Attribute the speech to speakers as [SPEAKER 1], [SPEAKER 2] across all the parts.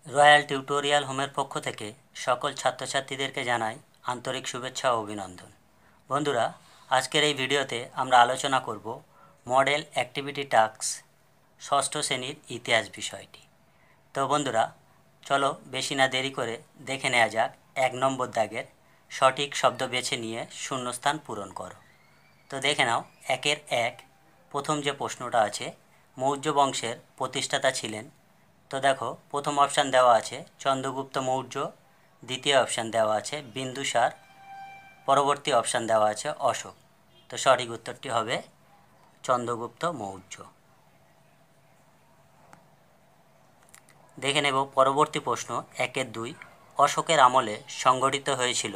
[SPEAKER 1] Royal tutorial হোমের পক্ষ থেকে সকল ছাত্রছাত্রীদেরকে জানাই আন্তরিক শুভেচ্ছা ও অভিনন্দন। বন্ধুরা, আজকের এই ভিডিওতে আমরা আলোচনা করব মডেল অ্যাক্টিভিটি টাস্ক ষষ্ঠ শ্রেণীর ইতিহাস বিষয়টি। তো বন্ধুরা, চলো বেশি না দেরি করে দেখে নেওয়া যাক 1 নম্বর দাগের সঠিক শব্দ বেছে নিয়ে শূন্যস্থান পূরণ করো। তো দেখে নাও 1-এর 1 প্রথম যে প্রশ্নটা আছে, মৌর্য বংশের প্রতিষ্ঠাতা ছিলেন। তো দেখো, প্রথম অপশান দেওয়া আছে চন্দ্রগুপ্ত মৌর্য, দ্বিতীয় অপশান দেওয়া আছে বিন্দুসার, পরবর্তী অপশান দেওয়া আছে অশোক। তো সঠিক উত্তরটি হবে চন্দ্রগুপ্ত মৌর্য। দেখে নেব পরবর্তী প্রশ্ন 1-এর 2 অশোকের আমলে সংগঠিত হয়েছিল।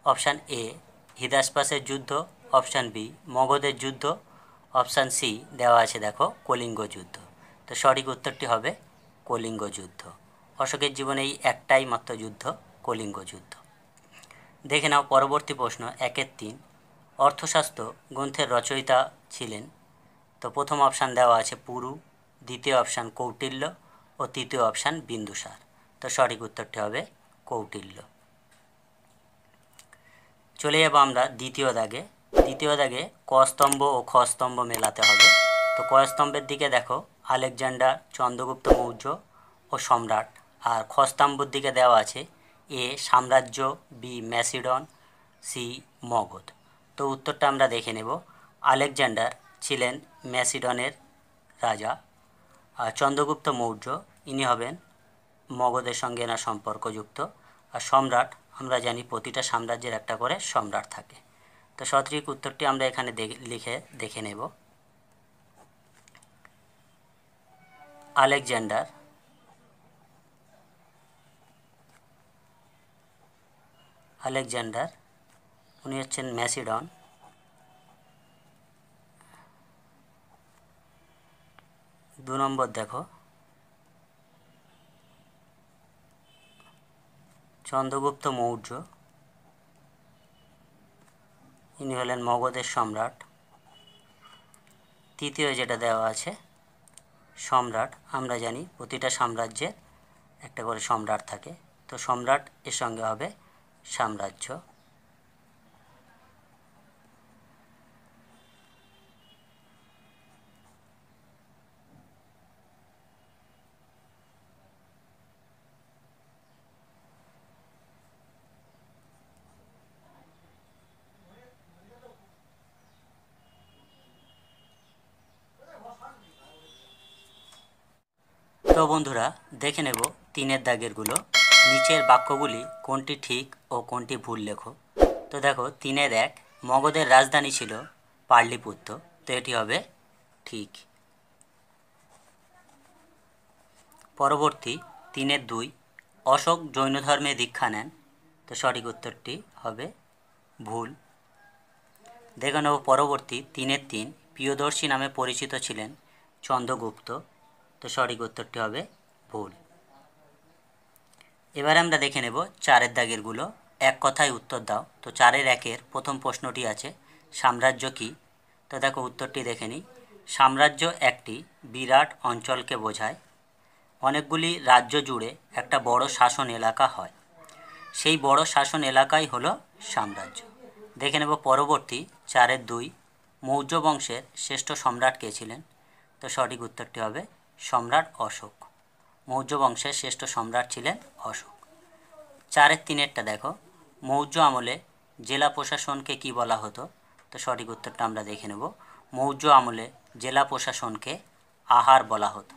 [SPEAKER 1] অপশান এ হিদাসপাসের যুদ্ধ, অপশান বি মগধের যুদ্ধ, অপশান সি দেওয়া আছে দেখো কলিঙ্গ যুদ্ধ। তো সঠিক উত্তরটি হবে কলিঙ্গ যুদ্ধ। অশোকের জীবনে এই একটাই মাত্র যুদ্ধ, কলিঙ্গ যুদ্ধ। দেখে নাও পরবর্তী প্রশ্ন 1-এর 3 অর্থশাস্ত্র গ্রন্থের রচয়িতা ছিলেন। তো প্রথম অপশান দেওয়া আছে পুরু, দ্বিতীয় অপশান কৌটিল্য ও তৃতীয় অপশান বিন্দুসার। তো সঠিক উত্তরটি হবে কৌটিল্য। চলে যাব আমরা দ্বিতীয় দাগে। দ্বিতীয় দাগে ক স্তম্ভ ও খ স্তম্ভ মেলাতে হবে। তো ক স্তম্ভের দিকে দেখো আলেকজান্ডার, চন্দ্রগুপ্ত মৌর্য ও সম্রাট, আর খ স্তম্ভের দিকে দেওয়া আছে এ সাম্রাজ্য, বি ম্যাসিডন, সি মগধ। তো উত্তরটা আমরা দেখে নেব। আলেকজান্ডার ছিলেন ম্যাসিডনের রাজা, আর চন্দ্রগুপ্ত মৌর্য ইনি হবেন মগধের সঙ্গে এনার সম্পর্কযুক্ত, আর সম্রাট আমরা জানি প্রতিটা সাম্রাজ্যের একটা করে সম্রাট থাকে। তো সঠিক উত্তরটি আমরা এখানে লিখে দেখে নেব। আলেকজান্ডার উনি হচ্ছেন ম্যাসিডন। 2 নম্বর দেখো চন্দ্রগুপ্ত মৌর্য ইনি হলেন মগধের সম্রাট। তৃতীয় যেটা দেওয়া আছে সম্রাট, আমরা জানি প্রতিটা সাম্রাজ্যের একটা করে সম্রাট থাকে। তো সম্রাট এর সঙ্গে হবে সাম্রাজ্য। তো বন্ধুরা, দেখে নেব 3-এর দাগেরগুলো। নিচের বাক্যগুলি কোনটি ঠিক ও কোনটি ভুল লেখো। তো দেখো 3-এর 1 মগধের রাজধানী ছিল পাটলিপুত্র। তো এটি হবে ঠিক। পরবর্তী 3-এর 2 অশোক জৈন ধর্মে দীক্ষা নেন। তো সঠিক উত্তরটি হবে ভুল। দেখে নেব পরবর্তী 3-এর 3 প্রিয়দর্শী নামে পরিচিত ছিলেন চন্দ্রগুপ্ত। তো সঠিক উত্তরটি হবে ভুল। এবারে আমরা দেখে নেব 4-এর দাগেরগুলো। এক কথায় উত্তর দাও। তো 4-এর 1-এর প্রথম প্রশ্নটি আছে সাম্রাজ্য কি। তো দেখো উত্তরটি দেখে নিই। সাম্রাজ্য একটি বিরাট অঞ্চলকে বোঝায়। অনেকগুলি রাজ্য জুড়ে একটা বড় শাসন এলাকা হয়, সেই বড় শাসন এলাকাই হলো সাম্রাজ্য। দেখে নেব পরবর্তী 4-এর 2 মৌর্য বংশের শ্রেষ্ঠ সম্রাট কে ছিলেন। তো সঠিক উত্তরটি হবে সম্রাট অশোক। মৌর্য বংশের শ্রেষ্ঠ সম্রাট ছিলেন অশোক। 4-এর 3-এরটা দেখো মৌর্য আমলে জেলা প্রশাসনকে কি বলা হতো। তো সঠিক উত্তরটা আমরা দেখে নেব। মৌর্য আমলে জেলা প্রশাসনকে আহার বলা হতো।